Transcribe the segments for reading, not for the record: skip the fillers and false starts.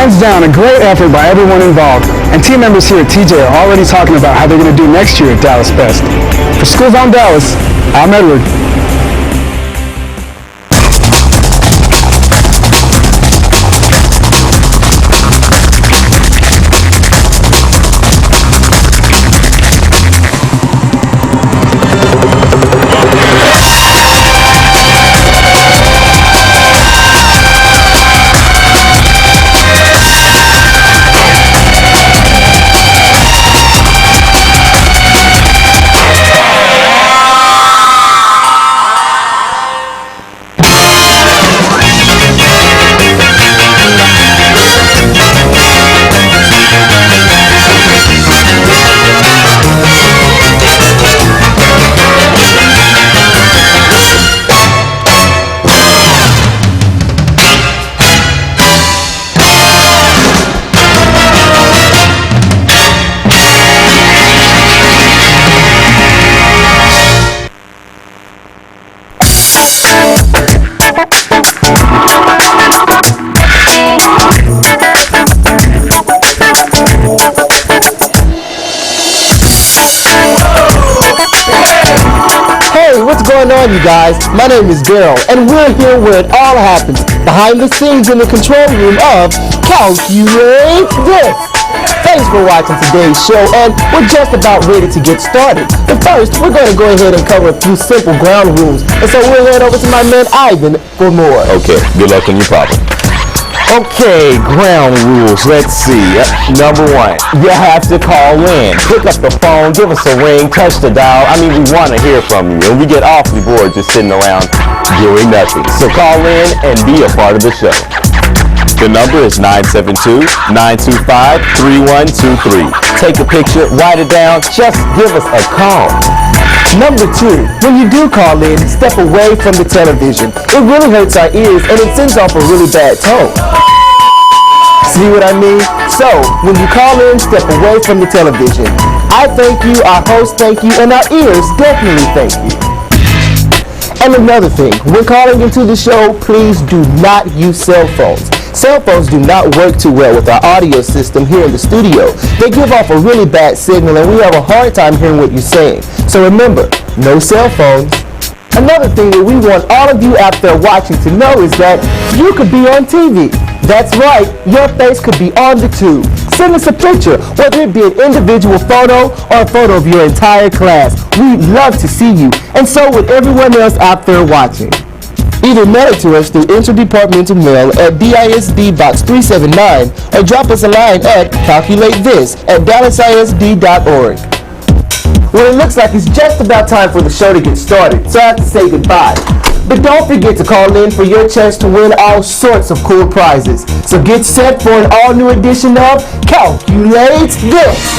Hands down, a great effort by everyone involved, and team members here at TJ are already talking about how they're going to do next year at Dallas Best. For Schools on Dallas, I'm Edward. What's going on, you guys? My name is Daryl, and we're here where it all happens, behind the scenes in the control room of Calculate This. Thanks for watching today's show, and we're just about ready to get started. But first, we're going to go ahead and cover a few simple ground rules, and so we'll head over to my man Ivan for more. Okay, good luck on your problem. Okay, ground rules. Let's see. Number one, you have to call in. Pick up the phone, give us a ring, touch the dial. I mean, we want to hear from you, and we get awfully bored just sitting around doing nothing. So call in and be a part of the show. The number is 972-925-3123. Take a picture, write it down, just give us a call. Number two, when you do call in, step away from the television. It really hurts our ears and it sends off a really bad tone. See what I mean? So, when you call in, step away from the television. I thank you, our host thank you, and our ears definitely thank you. And another thing, when calling into the show, please do not use cell phones. Cell phones do not work too well with our audio system here in the studio. They give off a really bad signal and we have a hard time hearing what you're saying. So remember, no cell phones. Another thing that we want all of you out there watching to know is that you could be on TV. That's right, your face could be on the tube. Send us a picture, whether it be an individual photo or a photo of your entire class. We'd love to see you, and so would everyone else out there watching. Either mail it to us through interdepartmental mail at DISD Box 379 or drop us a line at calculatethis@dallasisd.org. Well, it looks like it's just about time for the show to get started, so I have to say goodbye. But don't forget to call in for your chance to win all sorts of cool prizes. So get set for an all-new edition of Calculate This.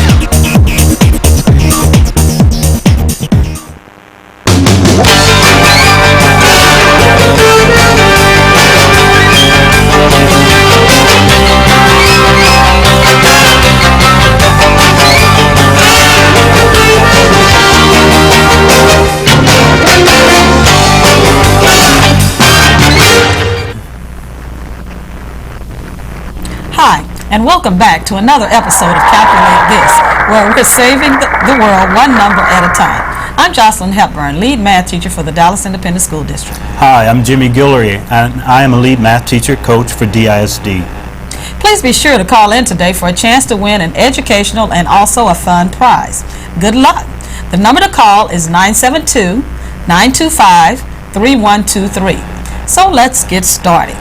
Hi, and welcome back to another episode of Calculate This, where we're saving the world one number at a time. I'm Jocelyn Hepburn, lead math teacher for the Dallas Independent School District. Hi, I'm Jimmy Guillory, and I am a lead math teacher coach for DISD. Please be sure to call in today for a chance to win an educational and also a fun prize. Good luck. The number to call is 972-925-3123. So let's get started.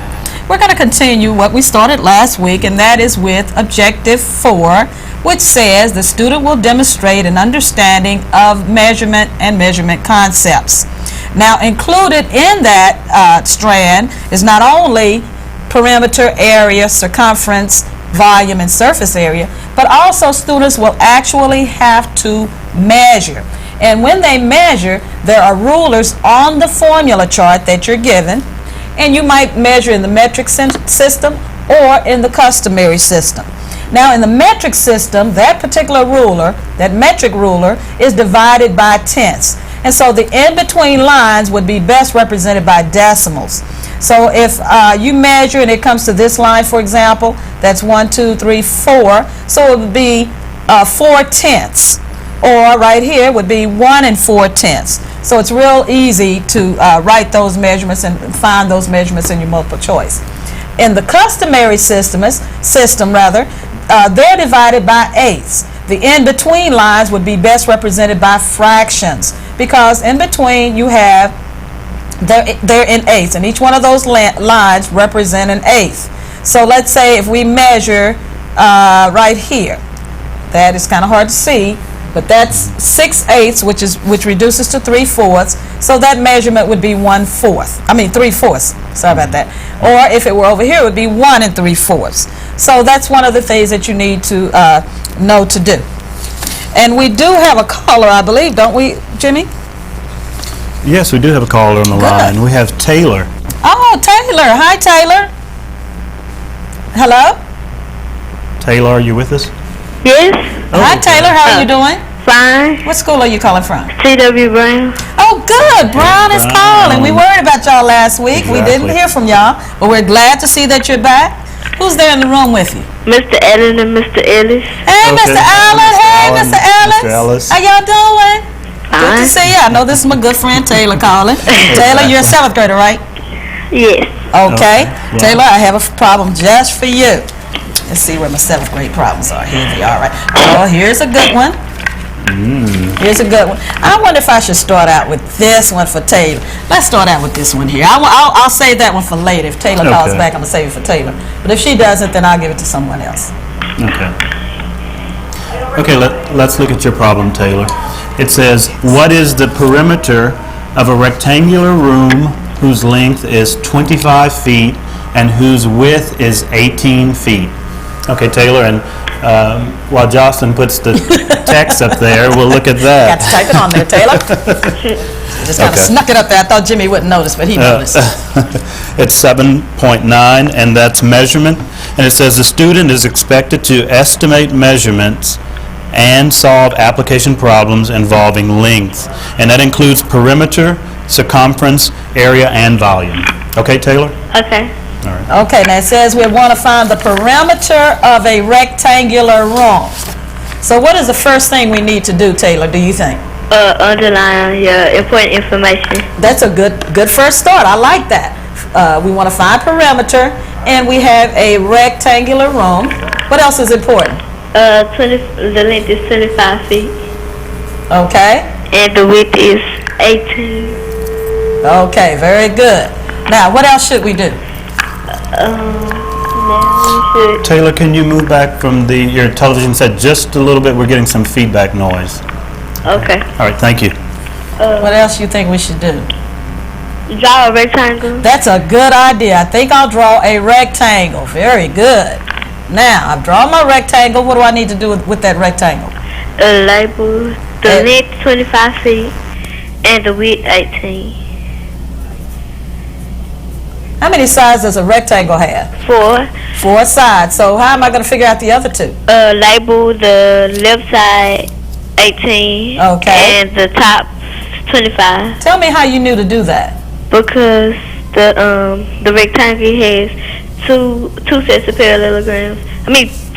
We're going to continue what we started last week, and that is with Objective 4, which says the student will demonstrate an understanding of measurement and measurement concepts. Now, included in that strand is not only perimeter, area, circumference, volume, and surface area, but also students will actually have to measure. And when they measure, there are rulers on the formula chart that you're given, and you might measure in the metric system or in the customary system. Now, in the metric system, that particular ruler, that metric ruler, is divided by tenths. And so the in-between lines would be best represented by decimals. So if you measure and it comes to this line, for example, that's 1, 2, 3, 4. So it would be 4/10. Or right here would be 1 4/10. So it's real easy to write those measurements and find those measurements in your multiple choice. In the customary system, they're divided by eighths. The in-between lines would be best represented by fractions, because in between you have, they're in eighths, and each one of those lines represent an eighth. So let's say if we measure right here, that is kind of hard to see, but that's 6/8, which reduces to 3/4. So that measurement would be 3/4. Sorry about that. Or if it were over here, it would be 1 3/4. So that's one of the things that you need to know to do. And we do have a caller, I believe, don't we, Jimmy? Yes, we do have a caller on the line. We have Taylor. Oh, Taylor. Hi, Taylor. Hello? Taylor, are you with us? Yes. Hi, Taylor. How are you doing? Fine. What school are you calling from? T.W. Brown. Oh, good. Brown is calling. We worried about y'all last week. We didn't hear from y'all, but we're glad to see that you're back. Who's there in the room with you? Mr. Allen and Mr. Ellis. Hey, Okay. Mr. Allen. Hey, Mr. Ellis. Mr. Ellis. How y'all doing? Good to Fine. see you. I know this is my good friend Taylor calling. Taylor, you're a 7th grader, right? Yes. Okay. Yeah. Taylor, I have a problem just for you. Let's see where my 7th grade problems are. Here they are, right? Oh, here's a good one. Here's a good one. I wonder if I should start out with this one for Taylor. Let's start out with this one here. I'll save that one for later. If Taylor calls Okay. back, I'm going to save it for Taylor. But if she doesn't, then I'll give it to someone else. Okay. Okay, let's look at your problem, Taylor. It says, what is the perimeter of a rectangular room whose length is 25 feet and whose width is 18 feet? Okay, Taylor, and while Jocelyn puts the text up there, we'll look at that. Got to type it on there, Taylor. Just kind of Okay. snuck it up there. I thought Jimmy wouldn't notice, but he noticed. It's 7.9, and that's measurement. And it says the student is expected to estimate measurements and solve application problems involving length. And that includes perimeter, circumference, area, and volume. Okay, Taylor? Okay. Okay, now it says we want to find the perimeter of a rectangular room. So what is the first thing we need to do, Taylor, do you think? Underline your important information. That's a good first start. I like that. We want to find perimeter, and we have a rectangular room. What else is important? The length is 25 feet. Okay. And the width is 18. Okay, very good. Now, what else should we do? Now we should. Taylor, can you move back from your television set just a little bit? We're getting some feedback noise. Okay. All right, thank you. What else you think we should do? Draw a rectangle. That's a good idea. I think I'll draw a rectangle. Very good. Now, I've drawn my rectangle. What do I need to do with that rectangle? Label the length 25 feet and the width 18. How many sides does a rectangle have? 4. 4 sides. So how am I going to figure out the other 2? Label the left side 18. Okay. And the top 25. Tell me how you knew to do that. Because the rectangle has two sets of parallelograms.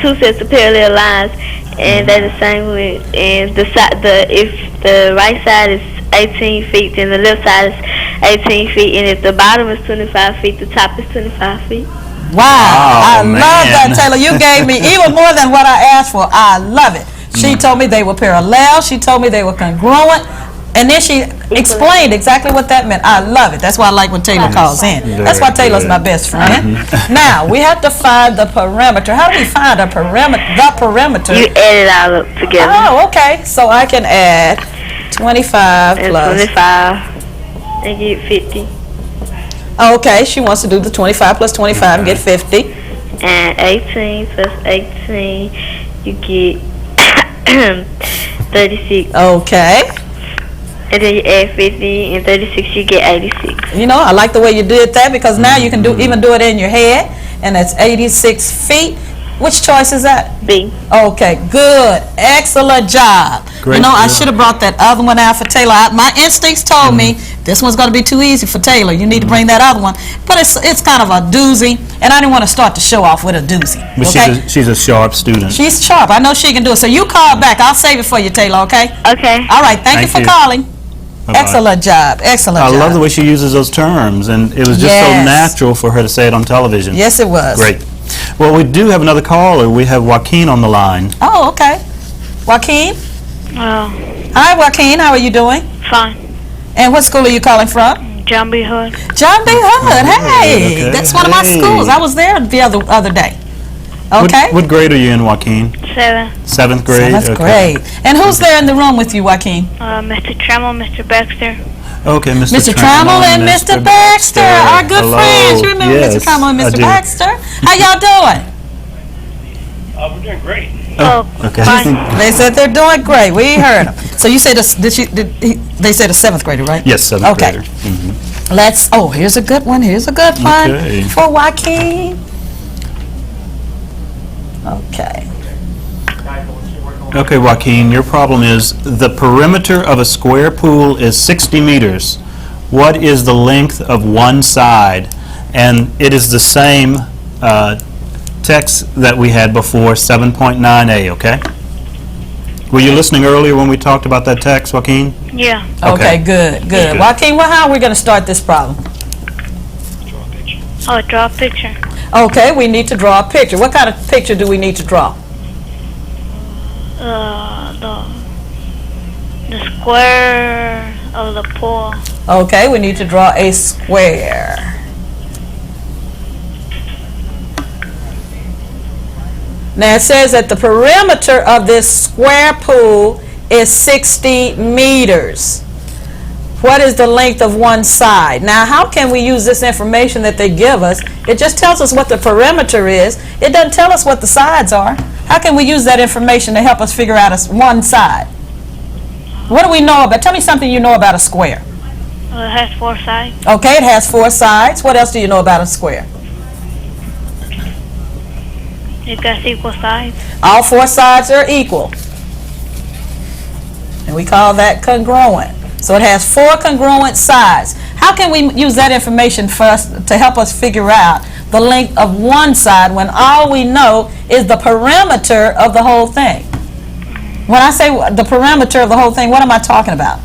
Two sets of parallel lines, and they're the same width. And if the right side is 18 feet, then the left side is 18 feet. And if the bottom is 25 feet, the top is 25 feet. Wow. I man. love that, Taylor. You gave me even more than what I asked for. I love it. She told me they were parallel. She told me they were congruent. And then she explained exactly what that meant. I love it. That's why I like when Taylor calls in. That's why Taylor's my best friend. Now, we have to find the perimeter. How do we find the perimeter? You add it all up together. Oh, okay. So I can add 25 And plus. 25 and get 50. Okay, she wants to do the 25 plus 25 and get 50. And 18 plus 18, you get 36. Okay. And then you add 50 and 36, you get 86. You know, I like the way you did that, because now you can even do it in your head, and that's 86 feet. Which choice is that? B. Okay, good. Excellent job. Great You know, I job. should have brought that other one out for Taylor. My instincts told me this one's going to be too easy for Taylor. You need to bring that other one. But it's kind of a doozy, and I didn't want to start the show off with a doozy. But Okay? she's a sharp student. She's sharp. I know she can do it. So you call back. I'll save it for you, Taylor, okay? Okay. All right. Thank you Thank for you. calling. Bye-bye. Excellent job. Excellent I job. love the way she uses those terms, and it was just so Yes. natural for her to say it on television. Yes, it was. Great. Well, we do have another caller. We have Joaquin on the line. Oh, okay. Joaquin? Oh, Hi, Joaquin. How are you doing? fine. And what school are you calling from? John B. Hood. John B. Hood. Hey, okay. that's one of my Hey. schools. I was there the other day. Okay. What grade are you in, Joaquin? 7. 7th grade? That's Okay. great. And who's there in the room with you, Joaquin? Mr. Tremmel, Mr. Baxter. Okay, Mr. Mr. Trammell and Mr. Baxter, our good Hello. friends. You remember Yes, Mr. Trammell and I Mr. do. Baxter? How y'all doing? We're doing great. Oh, Okay. fine. They said they're doing great. We heard them. So you said they said a 7th grader, right? Yes, 7th Okay. grader. Here's a good one. Here's a good one Okay. for Joaquin. Okay. Okay, Joaquin, your problem is the perimeter of a square pool is 60 meters. What is the length of one side? And it is the same text that we had before, 7.9a, okay? Were you listening earlier when we talked about that text, Joaquin? Yeah. Okay, good. Good. Joaquin, how are we going to start this problem? Oh, draw a picture. Okay, we need to draw a picture. What kind of picture do we need to draw? The square of the pool. Okay, we need to draw a square. Now it says that the perimeter of this square pool is 60 meters. What is the length of one side? Now, how can we use this information that they give us? It just tells us what the perimeter is. It doesn't tell us what the sides are. How can we use that information to help us figure out one side? What do we know about? Tell me something you know about a square. It has 4 sides. Okay, it has 4 sides. What else do you know about a square? It got equal sides. All 4 sides are equal. And we call that congruent. So it has 4 congruent sides. How can we use that information for us to help us figure out the length of one side when all we know is the perimeter of the whole thing? When I say the perimeter of the whole thing, what am I talking about?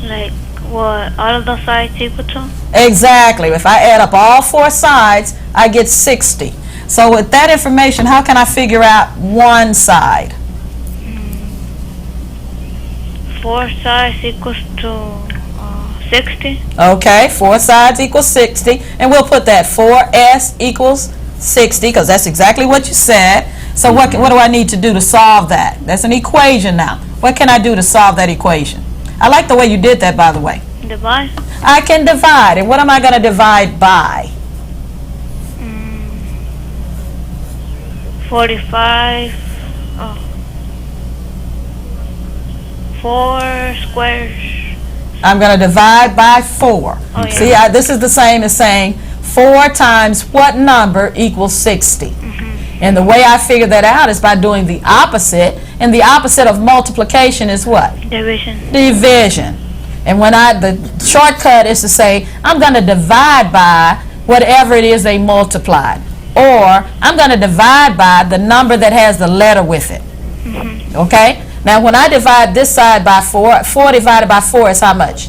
Like what all of the sides equal to? Exactly. If I add up all 4 sides, I get 60. So with that information, how can I figure out one side? 4 sides equals to 60. Okay, 4 sides equals 60, and we'll put that 4s equals 60, because that's exactly what you said. So what do I need to do to solve that? That's an equation now. What can I do to solve that equation? I like the way you did that, by the way. Divide. I can divide, and what am I going to divide by? 45. 4 squares. I'm going to divide by 4. Oh, yeah. See, this is the same as saying 4 times what number equals 60. And the way I figure that out is by doing the opposite, and the opposite of multiplication is what? Division. Division. And when the shortcut is to say, I'm going to divide by whatever it is they multiplied. Or I'm going to divide by the number that has the letter with it. Okay? Now, when I divide this side by 4, 4 divided by 4 is how much?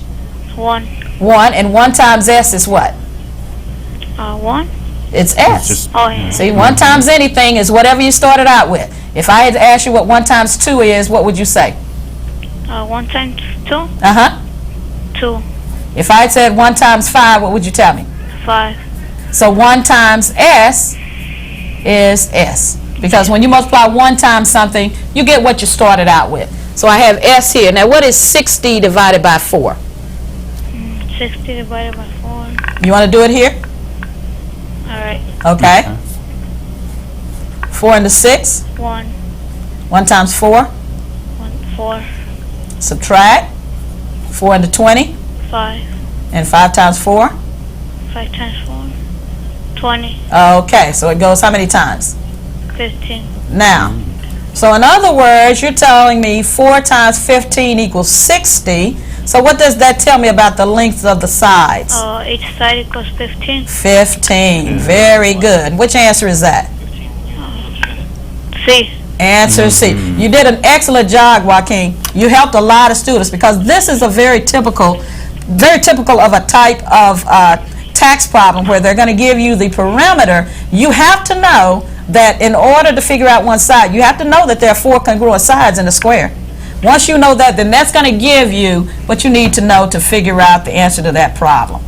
1. 1, and 1 times s is what? 1. It's s. Oh, yeah. See, 1 times anything is whatever you started out with. If I had asked you what 1 times 2 is, what would you say? 1 times 2? Uh-huh. 2. If I had said 1 times 5, what would you tell me? 5. So 1 times s is s. Because when you multiply 1 times something, you get what you started out with. So I have s here. Now, what is 60 divided by 4? 60 divided by 4. You want to do it here? Alright. Okay. 4 into 6. 1. 1 times 4. 1. 4. Subtract. 4 into 20. 5. And 5 times 4. 5 times 4. 20, Okay, so it goes how many times? 15. Now, so in other words, you're telling me 4 times 15 equals 60. So what does that tell me about the length of the sides? Each side equals 15. 15. Very good. Which answer is that? C. Answer C. You did an excellent job, Joaquin. You helped a lot of students because this is a very typical of a type of tax problem where they're going to give you the perimeter. You have to know that in order to figure out one side, you have to know that there are 4 congruent sides in a square. Once you know that, then that's going to give you what you need to know to figure out the answer to that problem.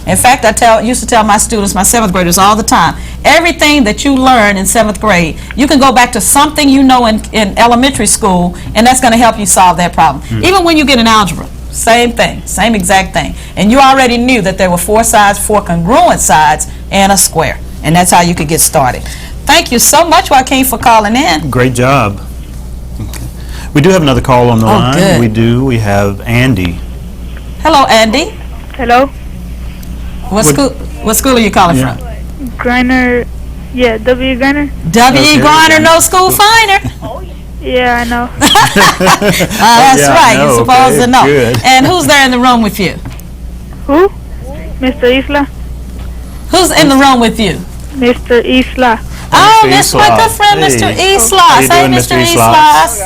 In fact, I used to tell my students, my 7th graders, all the time, everything that you learn in 7th grade, you can go back to something you know in elementary school, and that's going to help you solve that problem. Even when you get in algebra, same thing, same exact thing. And you already knew that there were 4 sides, 4 congruent sides, and a square. And that's how you could get started. Thank you so much, Joaquin, for calling in. Great job. Okay. We do have another call on the line. Good. We do. We have Andy. Hello, Andy. Hello? What school are you calling from? Griner. Yeah, W. Griner. W.E. Griner, no school finer. Yeah, I know. That's yeah, right. I know. You're supposed Okay, to know. good. And who's there in the room with you? Who? Mr. Isla? Who's in the room with you? Mr. Isla. Oh, Mr. Miss my Isla. good friend, Hey. Mr. How Islas. you Hey, doing, Mr. Mr. Islas.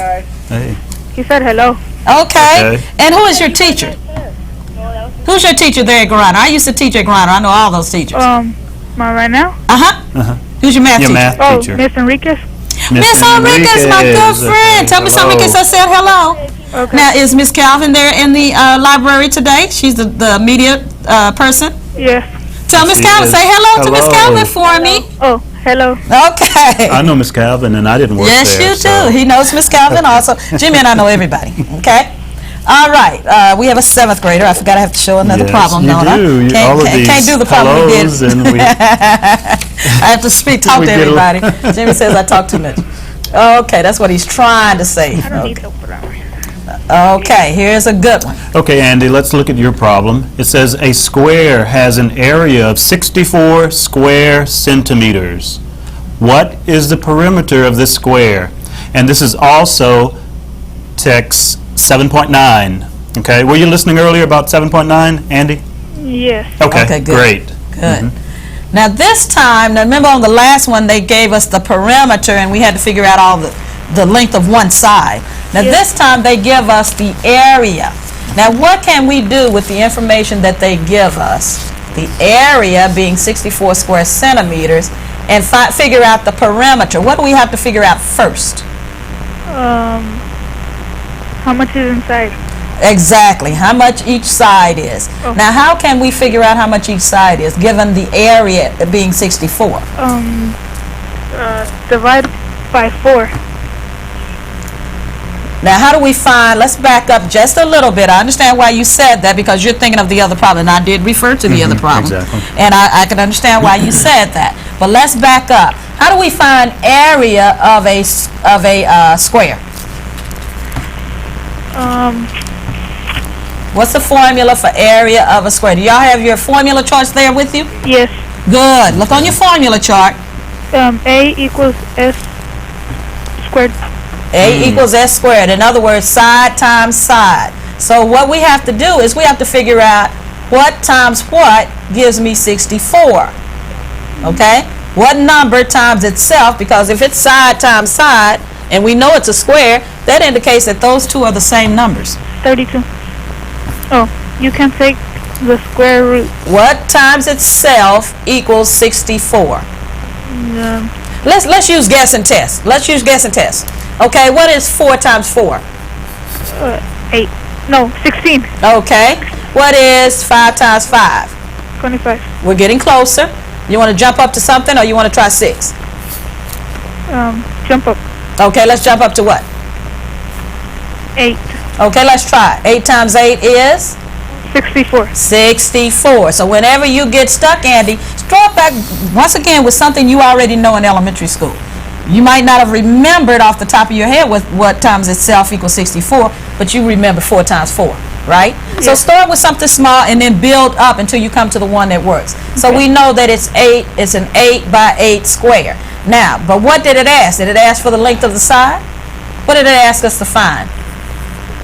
Hey. He said hello. Okay. Okay. And who is your teacher? Who's your teacher there at Griner? I used to teach at Griner. I know all those teachers. Right now? Uh-huh. Who's your math Your teacher? math Oh, teacher. Miss Enriquez. Miss Enriquez, my good friend. Tell Miss Hello. Enriquez I said hello. Okay. Now, is Miss Calvin there in the library today? She's the media person. Yes. Tell Miss She Calvin, is. say hello to Miss Hello. Calvin for me. Oh, hello. Okay. I know Miss Calvin, and I didn't work Yes, there. you so- do. He knows Miss Calvin also. Jimmy and I know everybody. Okay. All right. We have a 7th grader. I forgot I have to show another Yes, problem, you don't I? do. All of these Can't do the problem we did. hellos and we- I have to talk We to get a- everybody. Jimmy says I talk too much. Okay, that's what he's trying to say. I don't need help with that. Okay, here's a good one. Okay, Andy, let's look at your problem. It says a square has an area of 64 square centimeters. What is the perimeter of this square? And this is also text 7.9. Okay, were you listening earlier about 7.9, Andy? Yes. Okay, good. Great. Good. Now this time, now remember on the last one they gave us the perimeter and we had to figure out all the length of one side. Now this time they give us the area. Now what can we do with the information that they give us? The area being 64 square centimeters and figure out the perimeter. What do we have to figure out first? How much is inside? Exactly, how much each side is. Now how can we figure out how much each side is given the area being 64? Divide by 4. Now, how do we find, let's back up just a little bit. I understand why you said that because you're thinking of the other problem, and I did refer to the other problem. Exactly. And I can understand why you said that. But let's back up. How do we find area of a square? What's the formula for area of a square? Do y'all have your formula charts there with you? Yes. Good. Look on your formula chart. A equals S squared. A equals S squared. In other words, side times side. So what we have to do is we have to figure out what times what gives me 64. Okay? What number times itself, because if it's side times side, and we know it's a square, that indicates that those two are the same numbers. 32. Oh, you can take the square root. What times itself equals 64? Let's use guess and test. Let's use guess and test. Okay, what is 4 times 4? 8. No, 16. Okay. What is 5 times 5? 25. We're getting closer. You want to jump up to something or you want to try 6? Jump up. Okay, let's jump up to what? 8. Okay, let's try. 8 times 8 is? 64. 64. So whenever you get stuck, Andy, start back once again with something you already know in elementary school. You might not have remembered off the top of your head what times itself equals 64, but you remember 4 times 4. right? So start with something small and then build up until you come to the one that works. So we know that it's an 8 by 8 square. Now, but what did it ask? Did it ask for the length of the side? What did it ask us to find?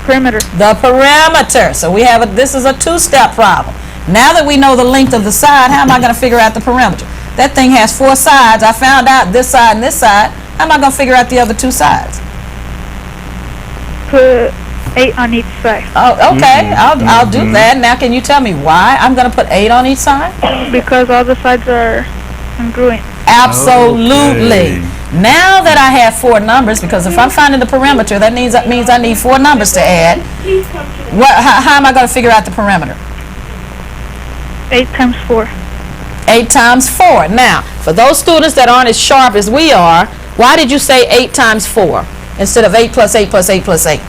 Perimeter. The perimeter. So we have this is a two-step problem. Now that we know the length of the side, how am I going to figure out the perimeter? That thing has 4 sides. I found out this side and this side. How am I going to figure out the other 2 sides? Put 8 on each side. Oh, okay. I'll do that. Now, can you tell me why I'm going to put 8 on each side? Because all the sides are congruent. Absolutely. Now that I have 4 numbers, because if I'm finding the perimeter, that means I need 4 numbers to add. How am I going to figure out the perimeter? 8 times 4. 8 times 4. Now, for those students that aren't as sharp as we are, why did you say 8 times 4 instead of 8 plus 8 plus 8 plus 8?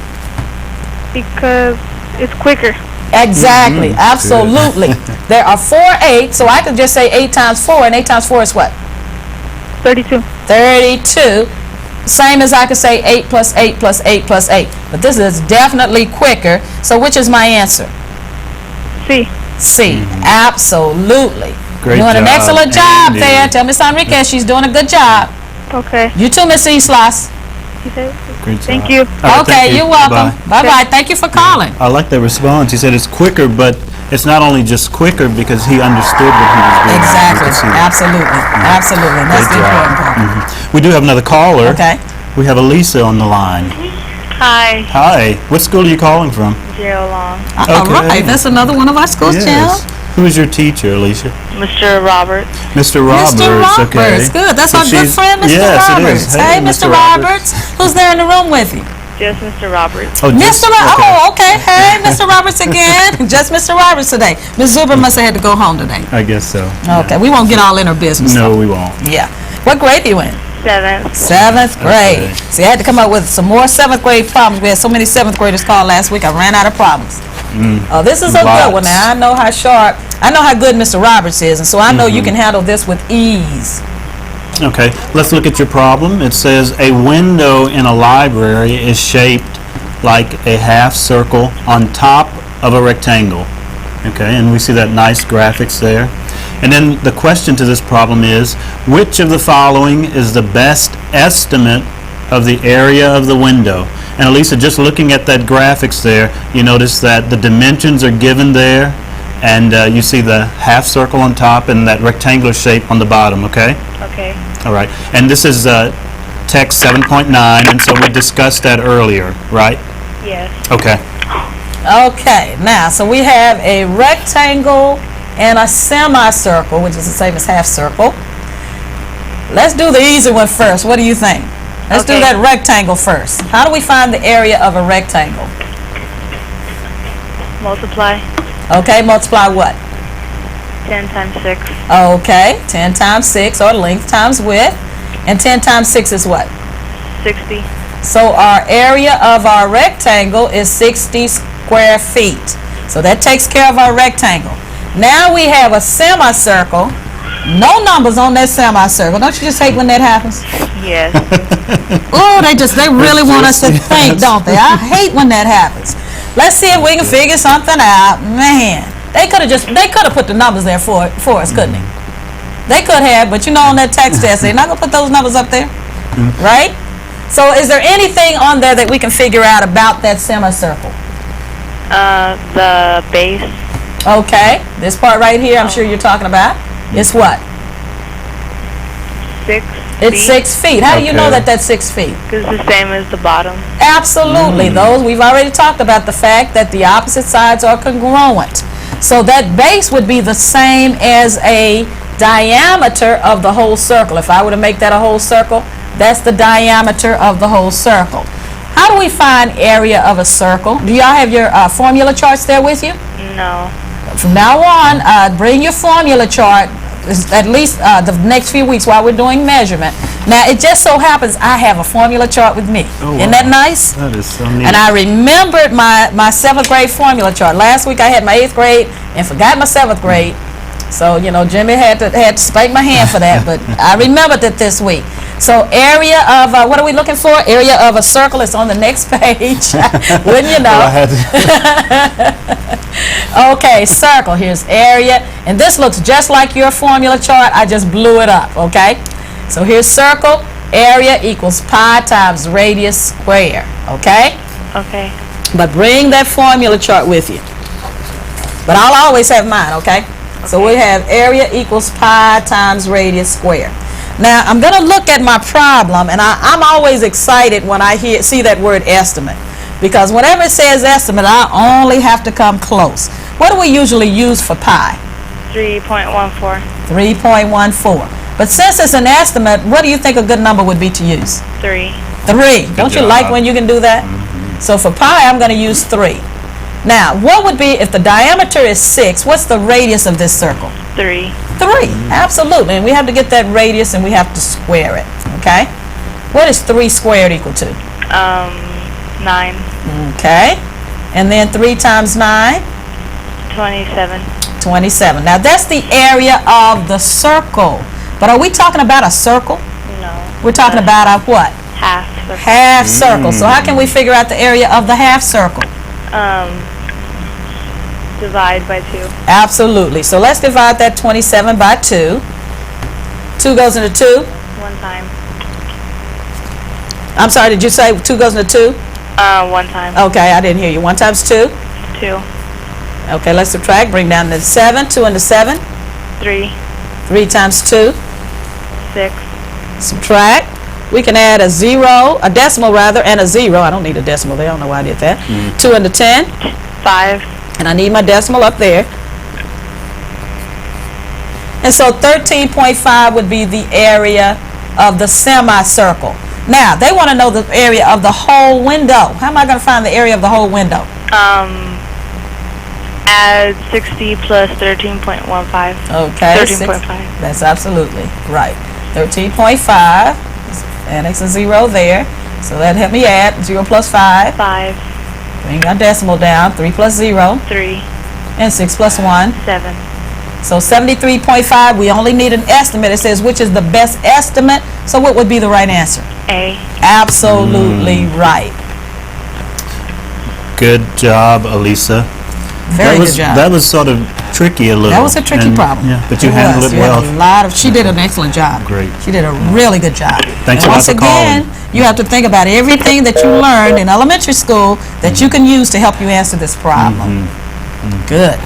Because it's quicker. Exactly. Absolutely. There are 4 8s, so I could just say 8 times 4, and 8 times 4 is what? 32. 32. Same as I could say 8 plus 8 plus 8 plus 8. But this is definitely quicker. So which is my answer? C. C. Absolutely. Great doing an job, excellent job Andy. there. Tell Miss Enriquez she's doing a good job. Okay. You too, Miss Islas. Great job. Thank you. All right, Okay, thank you. you're welcome. Bye-bye. Thank you for calling. I like that response. He said it's quicker, but it's not only just quicker because he understood what he was doing. Exactly. You can see that. Absolutely. Absolutely. That's the Great job. important part. We do have another caller. Okay. We have Elisa on the line. Hi, Hi. What school are you calling from? Gerald Long. All Okay. right. That's another one of our schools, Yes. Who is your teacher, Alicia? Mr. Roberts. Mr. Roberts. Mr. Roberts. Okay. Good. That's So our good she's- friend, Mr. yes, Roberts. it is. Hey, Mr. Roberts. Who's there in the room with you? Just Mr. Roberts. Oh, just- Mr. okay. Oh, okay. Hey, Mr. Roberts again. Just Mr. Roberts today. Ms. Zuber must have had to go home today. I guess so. Okay. We won't get all in her business. No, we won't. Yeah. What grade are you in? 7th. 7th grade. Okay. See, I had to come up with some more 7th grade problems. We had so many 7th graders call last week. I ran out of problems. Oh, this is a good one. Lots. Now, I know how sharp, I know how good Mr. Roberts is, and so I know you can handle this with ease. Okay, let's look at your problem. It says a window in a library is shaped like a half circle on top of a rectangle. Okay, and we see that nice graphics there. And then the question to this problem is, which of the following is the best estimate of the area of the window? And Elisa, just looking at that graphics there, you notice that the dimensions are given there, and you see the half circle on top and that rectangular shape on the bottom, okay? Okay. All right. And this is text 7.9, and so we discussed that earlier, right? Yes. Okay. Okay, now, so we have a rectangle and a semicircle, which is the same as half circle. Let's do the easy one first. What do you think? Let's do Okay. that rectangle first. How do we find the area of a rectangle? Multiply. Okay, multiply what? 10 times 6. Okay, 10 times 6, or length times width. And 10 times 6 is what? 60. So our area of our rectangle is 60 square feet. So that takes care of our rectangle. Now we have a semicircle. No numbers on that semicircle. Don't you just hate when that happens? Yes. Oh, they really want us to think, don't they? I hate when that happens. Let's see if we can figure something out. Man, they could have put the numbers there for us, couldn't they? They could have, but you know, on that text test, they're not gonna put those numbers up there, right? So, is there anything on there that we can figure out about that semicircle? The base. Okay, this part right here, I'm sure you're talking about. It's what? 6 It's feet. 6 feet. How do you know Okay. that that's 6 feet? Because it's the same as the bottom. Absolutely. Those, we've already talked about the fact that the opposite sides are congruent. So that base would be the same as a diameter of the whole circle. If I were to make that a whole circle, that's the diameter of the whole circle. How do we find area of a circle? Do y'all have your formula charts there with you? No. From now on, bring your formula chart, at least the next few weeks while we're doing measurement. Now, it just so happens I have a formula chart with me. Oh, Isn't wow. that nice? That is so neat. And I remembered my 7th grade formula chart. Last week I had my 8th grade and forgot my 7th grade. So, you know, Jimmy had to spank my hand for that, but I remembered it this week. So area of, what are we looking for? Area of a circle is on the next page. Wouldn't you know? Well, I had to- Okay, circle. Here's area. And this looks just like your formula chart. I just blew it up, okay? So here's circle. Area equals pi times radius squared, okay? Okay. But bring that formula chart with you. But I'll always have mine, okay? So we have area equals pi times radius squared. Now, I'm going to look at my problem, and I'm always excited when I see that word estimate. Because whenever it says estimate, I only have to come close. What do we usually use for pi? 3.14. 3.14. But since it's an estimate, what do you think a good number would be to use? 3. 3. Don't you like when you can do that? So for pi, I'm going to use 3. Now, what would be, if the diameter is 6, what's the radius of this circle? 3. 3, absolutely. And we have to get that radius and we have to square it, okay? What is 3 squared equal to? 9. Okay. And then 3 times 9? 27. 27. Now, that's the area of the circle. But are we talking about a circle? No. We're talking about a what? Half. Circle. Half circle. So how can we figure out the area of the half circle? Divide by 2. Absolutely. So let's divide that 27 by 2. 2 goes into 2. 1 time. I'm sorry, did you say 2 goes into 2? 1 time. Okay, I didn't hear you. 1 times 2? 2. Okay, let's subtract. Bring down the 7. 2 into 7? 3. 3 times 2? 6. Subtract. We can add a 0, a decimal rather, and a 0. I don't need a decimal there. I don't know why I did that. 2 into 10? 5. And I need my decimal up there. And so 13.5 would be the area of the semicircle. Now, they want to know the area of the whole window. How am I going to find the area of the whole window? Add 60 plus 13.15. Okay. 13.5. That's absolutely right. 13.5. Annex a 0 there. So that help me add 0 plus 5. 5. Bring our decimal down. 3 plus 0. 3. And 6 plus 1. 7. So 73.5, we only need an estimate. It says which is the best estimate. So what would be the right answer? A. Absolutely right. Good job, Elisa. Very good job. That was sort of tricky a little. That was a tricky problem. Yeah, but you handled it well. She did an excellent job. Great. She did a really good job. Thanks and a lot once for again, calling. you have to think about everything that you learned in elementary school that you can use to help you answer this problem. Good.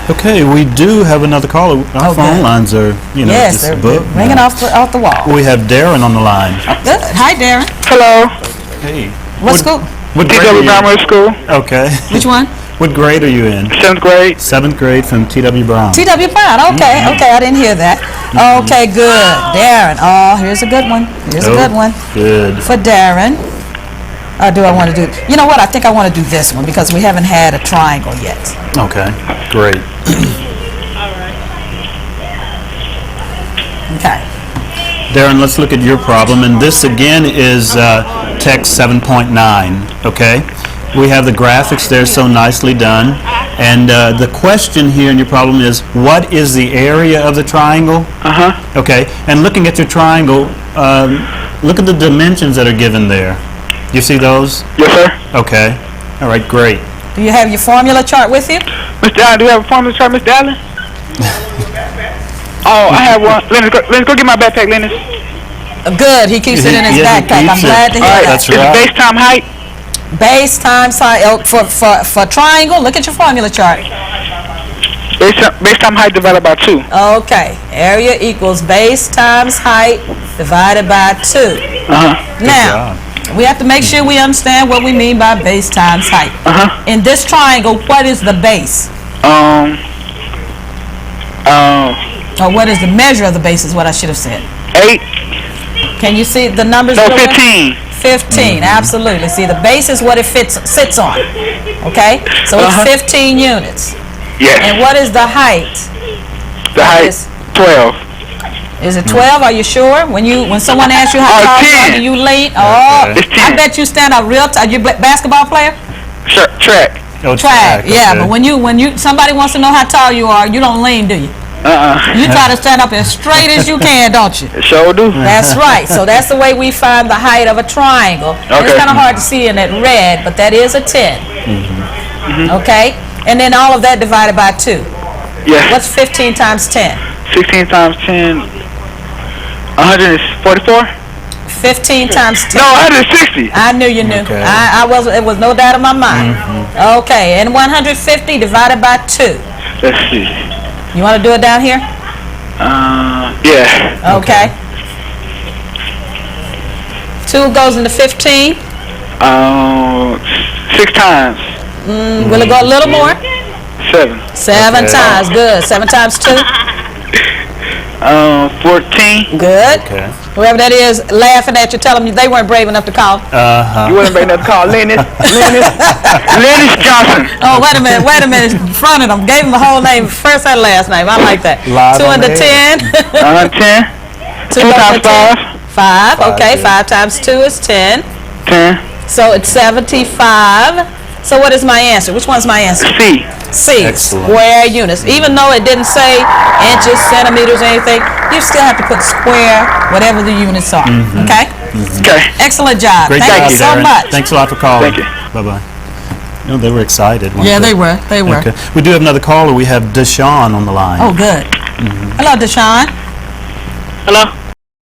Okay, we do have another caller. Our phone lines are, yes, just they're booked. ringing off the wall. We have Darren on the line. Oh, good. Hi, Darren. Hello. Hey. What school? What grade are TW you? Primary School. Okay. Which one? What grade are you in? 7th grade. 7th grade from T.W. Brown. T.W. Brown. Okay, okay. I didn't hear that. Okay, good. Darren. Oh, here's a good one. Here's a good one. Good. For Darren. Do I want to do? You know what? I think I want to do this one because we haven't had a triangle yet. Okay, great. Okay. Darren, let's look at your problem, and this again is text 7.9, okay? We have the graphics there so nicely done, and the question here in your problem is, what is the area of the triangle? Okay, and looking at your triangle, look at the dimensions that are given there. You see those? Yes, sir. Okay, all right, great. Do you have your formula chart with you? Mr. Allen, do you have a formula chart, Mr. Allen? Oh, I have one. Lennox, go get my backpack, Lennox. Good. He keeps it in his backpack. I'm glad to hear that. That's right. Base time height. Base times height. For triangle, look at your formula chart. Base time height divided by 2. Okay. Area equals base times height divided by 2. Now, we have to make sure we understand what we mean by base times height. In this triangle, what is the base? Or what is the measure of the base is what I should have said. 8. Can you see the numbers? No, 15. 15, absolutely. See, the base is what it sits on. Okay? So it's 15 units. Yes. And what is the height? The height is 12. Is it 12? Are you sure? When someone asks you how tall you are, do you lean? Oh, It's 10. I bet you stand up real tall. You a basketball player? Track. Oh, Track. Yeah, okay. but when somebody wants to know how tall you are, you don't lean, do you? You try to stand up as straight as you can, don't you? Sure do. That's right. So that's the way we find the height of a triangle. It's Okay. kind of hard to see in that red, but that is a 10. Okay? And then all of that divided by 2. Yes. What's 15 times 10? 16 times 10, 144? 15 times 10. No, 160. I knew you knew. Okay. I was. It was no doubt in my mind. Okay, and 150 divided by 2. Let's see. You want to do it down here? Yeah. Okay. 2 goes into 15. 6 times. Will it go a little more? 7. 7 Okay. times. Good. 7 times 2. 14. Good. Okay. Whoever that is laughing at you, tell them they weren't brave enough to call. You wasn't big enough to call Lennis. Lennis Johnson. Oh, wait a minute. In front of them. Gave him the whole name, first and last name. I like that. Live 2 on into the 10. 10. 2 2 times 5. 5. Okay, yeah. 5 times 2 is 10. 10. So it's 75. So what is my answer? Which one's my answer? C. C. Excellent. Square units. Even though it didn't say inches, centimeters, or anything, you still have to put square, whatever the units are. Okay? Okay. Excellent job. Great Thank job, you so Darren. much. Thanks a lot for calling. Thank you. Bye-bye. No, they were excited. weren't Yeah, they were. They were. Okay. We do have another caller. We have Deshaun on the line. Oh, good. Hello, Deshaun. Hello?